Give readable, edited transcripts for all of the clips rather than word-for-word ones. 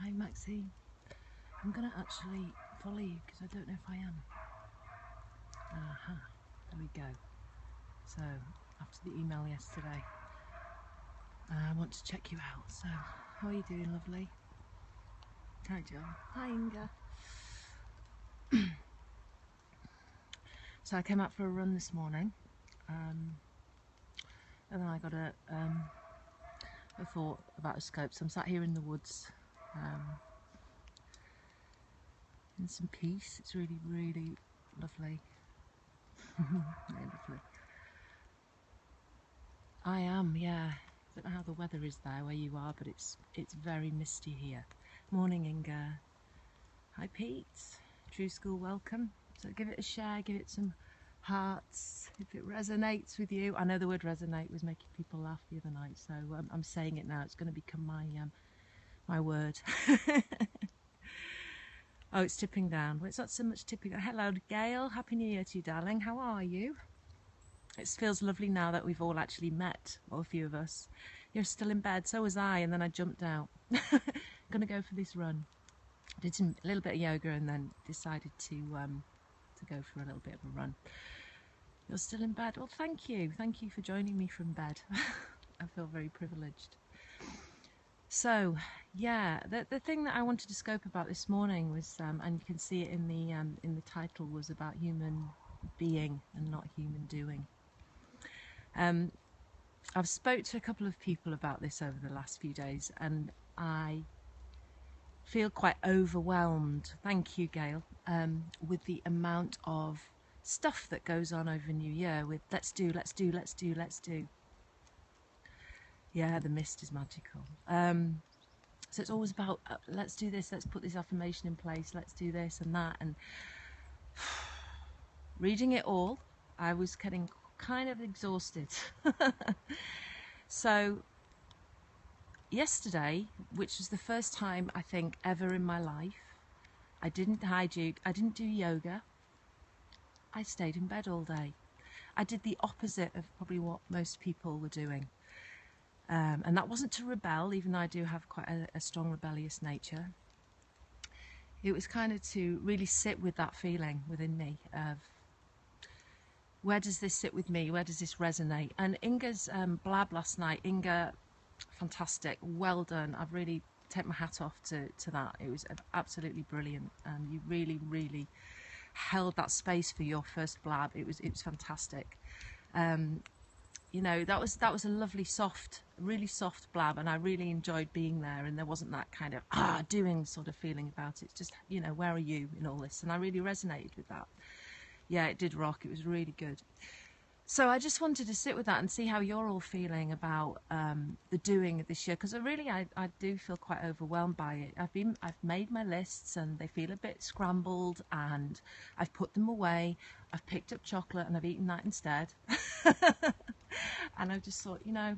Hi Maxine, I'm going to actually follow you because I don't know if I am. Aha, there we go. So, after the email yesterday, I want to check you out. So, how are you doing, lovely? Hi Joe. Hi Inga. So I came out for a run this morning, and then I got a thought about a scope. So I'm sat here in the woods, in some peace. It's really, really lovely. Very lovely. I am, yeah. I don't know how the weather is there where you are, but it's very misty here. Morning, Inga. Hi, Pete. True School, welcome. So give it a share, give it some hearts if it resonates with you. I know the word resonate was making people laugh the other night, so I'm saying it now. It's going to become my word. Oh, it's tipping down. Well, it's not so much tipping. Hello, Gail. Happy New Year to you, darling. How are you? It feels lovely now that we've all actually met, or a few of us. You're still in bed, so was I, and then I jumped out. Gonna go for this run. Did a little bit of yoga and then decided to go for a little bit of a run. You're still in bed? Well, thank you for joining me from bed. I feel very privileged. So yeah, the thing that I wanted to scope about this morning was, and you can see it in the title, was about human being and not human doing. I've spoke to a couple of people about this over the last few days, and I feel quite overwhelmed, thank you Gail, with the amount of stuff that goes on over New Year with let's do. Yeah, the mist is magical. So it's always about let's do this, let's put this affirmation in place, let's do this and that. And reading it all, I was getting kind of exhausted. So yesterday, which was the first time I think ever in my life, I didn't hijink, I didn't do yoga, I stayed in bed all day. I did the opposite of probably what most people were doing. And that wasn't to rebel, even though I do have quite a strong rebellious nature. It was kind of to really sit with that feeling within me of, where does this sit with me? Where does this resonate? And Inga's blab last night, Inga, fantastic, well done. I've really taken my hat off to that. It was absolutely brilliant. You really, really held that space for your first blab. It was fantastic. You know, that was a lovely, soft, really soft blab, and I really enjoyed being there. And there wasn't that kind of doing sort of feeling about it. It's just, you know, where are you in all this? And I really resonated with that. Yeah, it did rock. It was really good. So I just wanted to sit with that and see how you're all feeling about the doing this year, because I do feel quite overwhelmed by it. I've made my lists and they feel a bit scrambled, and I've put them away. I've picked up chocolate and I've eaten that instead. And I've just thought, you know,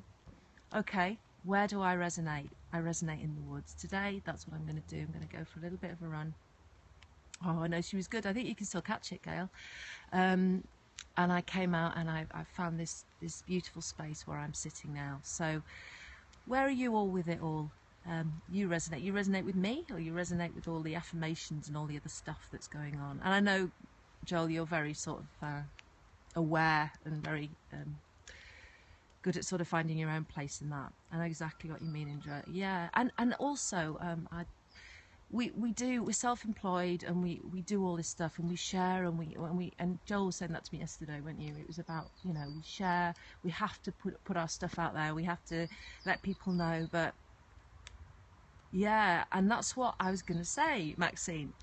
okay, where do I resonate? I resonate in the woods. Today, that's what I'm going to do. I'm going to go for a little bit of a run. Oh, I know, she was good. I think you can still catch it, Gail. And I came out and I found this beautiful space where I'm sitting now. So where are you all with it all? You resonate with me, or you resonate with all the affirmations and all the other stuff that's going on? And I know, Joel, you're very sort of aware and very good at sort of finding your own place in that. I know exactly what you mean, Indra. Yeah, and also we're self-employed, and we do all this stuff, and we share, and Joel was saying that to me yesterday, weren't you? It was about, you know, we share, we have to put our stuff out there, we have to let people know. But yeah, and that's what I was going to say, Maxine.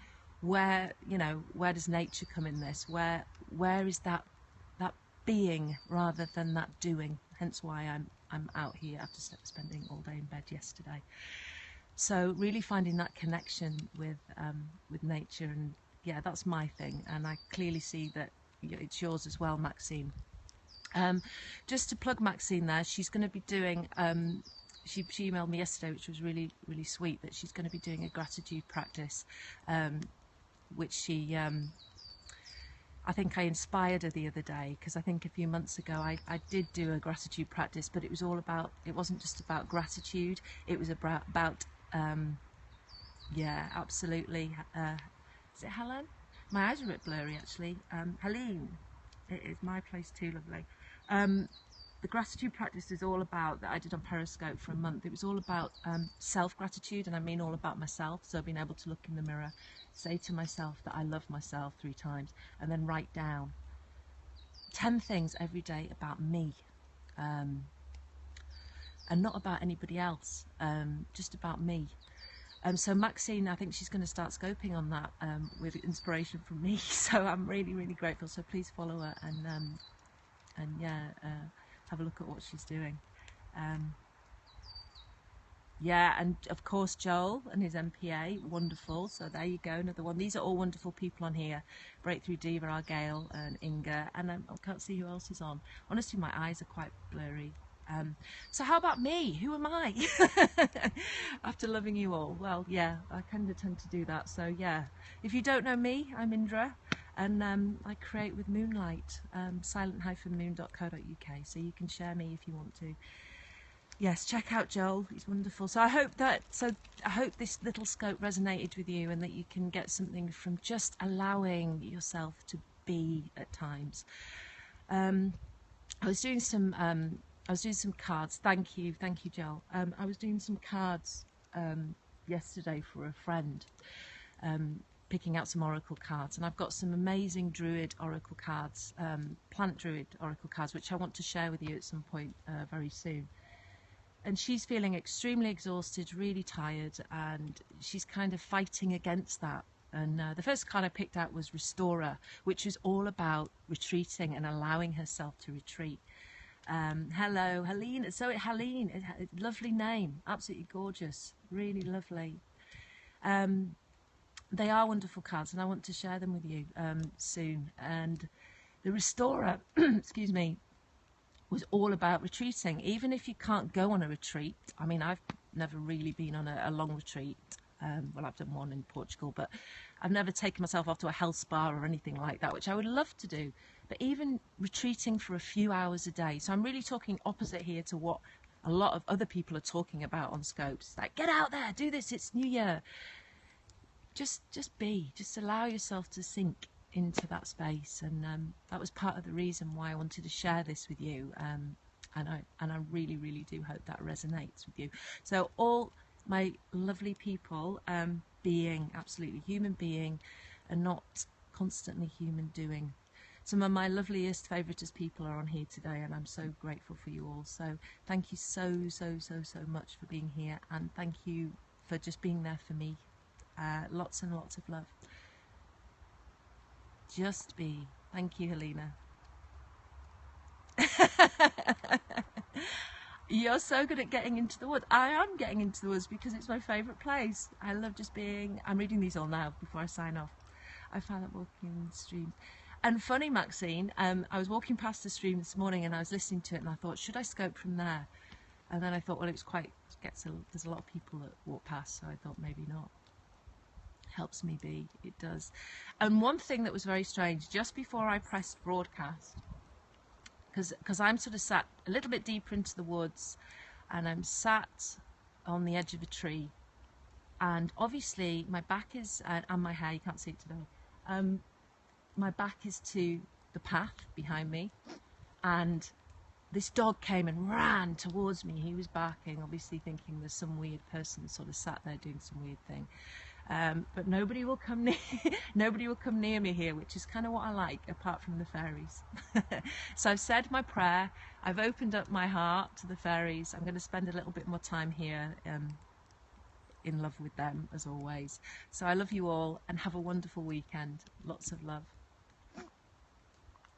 Where, you know, where does nature come in this? Where is that being rather than that doing? Hence why I'm out here after spending all day in bed yesterday. So really finding that connection with nature, and yeah, that's my thing, and I clearly see that it's yours as well, Maxine. Just to plug Maxine there, she's going to be doing, she emailed me yesterday, which was really, really sweet, that she's going to be doing a gratitude practice, which she, I think I inspired her the other day, because I think a few months ago I did do a gratitude practice, but it was all about, it wasn't just about gratitude, it was about Yeah, absolutely. Is it Helen? My eyes are a bit blurry actually. Helene. It is my place too, lovely. The gratitude practice is all about, that I did on Periscope for a month, it was all about self-gratitude, and I mean all about myself. So being able to look in the mirror, say to myself that I love myself 3 times, and then write down 10 things every day about me, and not about anybody else, just about me. So Maxine, I think she's going to start scoping on that with inspiration from me. So I'm really, really grateful. So please follow her and yeah, have a look at what she's doing. Yeah, and of course Joel and his MPA, wonderful. So there you go, another one. These are all wonderful people on here. Breakthrough Diva, Argale and Inga, and I can't see who else is on. Honestly, my eyes are quite blurry. So how about me? Who am I? After loving you all. Well, yeah, I kind of tend to do that. So yeah, if you don't know me, I'm Indra, and I create with Moonlight, silent-moon.co.uk, so you can share me if you want to. Yes, check out Joel, he's wonderful. So I hope this little scope resonated with you, and that you can get something from just allowing yourself to be at times. I was doing some cards. Thank you, Joel. I was doing some cards yesterday for a friend, picking out some oracle cards, and I've got some amazing druid oracle cards, plant druid oracle cards, which I want to share with you at some point very soon. And she's feeling extremely exhausted, really tired, and she's kind of fighting against that. And the first card I picked out was Restorer, which is all about retreating and allowing herself to retreat. Hello, Helene. So Helene, lovely name, absolutely gorgeous, really lovely. They are wonderful cards, and I want to share them with you soon. And the Restorer, excuse me, was all about retreating. Even if you can't go on a retreat, I mean, I've never really been on a long retreat. Well, I've done one in Portugal, but I've never taken myself off to a health spa or anything like that, which I would love to do. But even retreating for a few hours a day. So I'm really talking opposite here to what a lot of other people are talking about on Scopes. Like, get out there, do this, it's New Year. Just allow yourself to sink into that space, and that was part of the reason why I wanted to share this with you, and I really do hope that resonates with you. So all my lovely people, being absolutely human being and not constantly human doing. Some of my loveliest favoritist people are on here today, and I'm so grateful for you all. So thank you so much for being here, and thank you for just being there for me. Lots and lots of love. Just be. Thank you, Helena. You're so good at getting into the woods. I am getting into the woods because it's my favourite place. I love just being... I'm reading these all now before I sign off. I found that walking in the stream. And funny, Maxine, I was walking past the stream this morning and I was listening to it, and I thought, should I scope from there? And then I thought, well, it's quite... there's a lot of people that walk past, so I thought maybe not. Helps me be, it does. And one thing that was very strange, just before I pressed broadcast, because I'm sort of sat a little bit deeper into the woods, and I'm sat on the edge of a tree, and obviously my back is, and my hair, you can't see it today, my back is to the path behind me, and this dog came and ran towards me. He was barking, obviously thinking there's some weird person sort of sat there doing some weird thing. But nobody will come near me here, which is kind of what I like, apart from the fairies. So I've said my prayer, I've opened up my heart to the fairies. I'm going to spend a little bit more time here in love with them, as always. So I love you all, and have a wonderful weekend. Lots of love.